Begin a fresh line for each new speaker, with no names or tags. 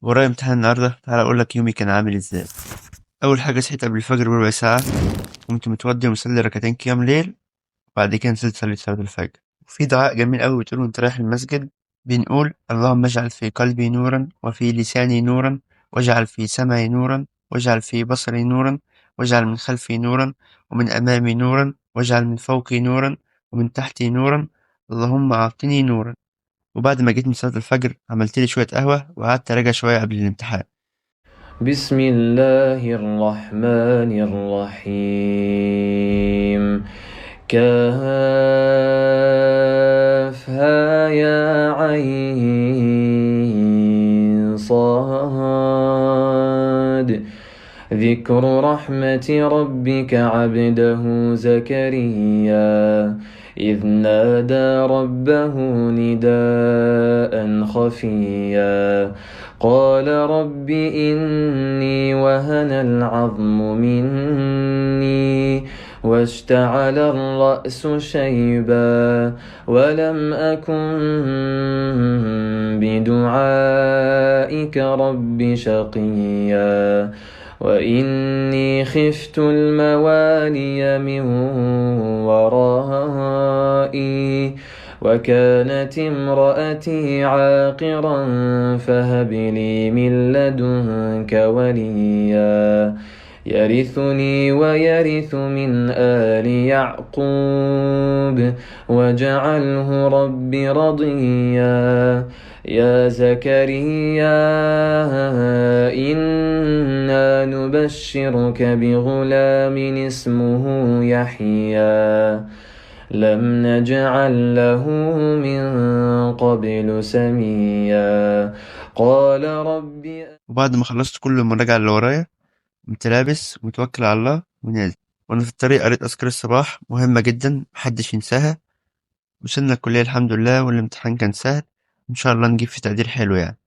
ورايا امتحان النهارده، تعالى اقول لك يومي كان عامل ازاي. اول حاجه صحيت قبل الفجر بربع ساعه، قمت متوضي ومصلي ركعتين قيام ليل، وبعد كده نزلت صليت صلاه الفجر. وفي دعاء جميل قوي بتقوله وانت رايح المسجد، بنقول اللهم اجعل في قلبي نورا وفي لساني نورا واجعل في سمعي نورا واجعل في بصري نورا واجعل من خلفي نورا ومن امامي نورا واجعل من فوقي نورا ومن تحتي نورا، اللهم اعطني نورا. وبعد ما جيت من صلاة الفجر عملت لي شوية قهوة وقعدت أراجع شوية قبل الامتحان.
بسم الله الرحمن الرحيم. كافها يا عين صاد. ذكر رحمة ربك عبده زكريا إذ نادى ربه نداء خفيا قال رب إني وهن العظم مني واشتعل الرأس شيبا ولم أكن بدعائك رب شقيا وإني خفت الموالي من ورائي وكانت امرأتي عاقرا فهب لي من لدنك وليا يرثني ويرث من آل يعقوب واجعله رب رضيا. يا زكريا إنا نبشرك بغلام اسمه يحيى لم نجعل له من قبل سميا قال ربي.
وبعد ما خلصت كل المراجعة اللي ورايا قمت لابس ومتوكل على الله ونازل. وأنا في الطريق قريت أذكار الصباح مهمة جدا محدش ينساها. وصلنا الكلية الحمد لله والامتحان كان سهل، إن شاء الله نجيب في تقدير حلو يعني.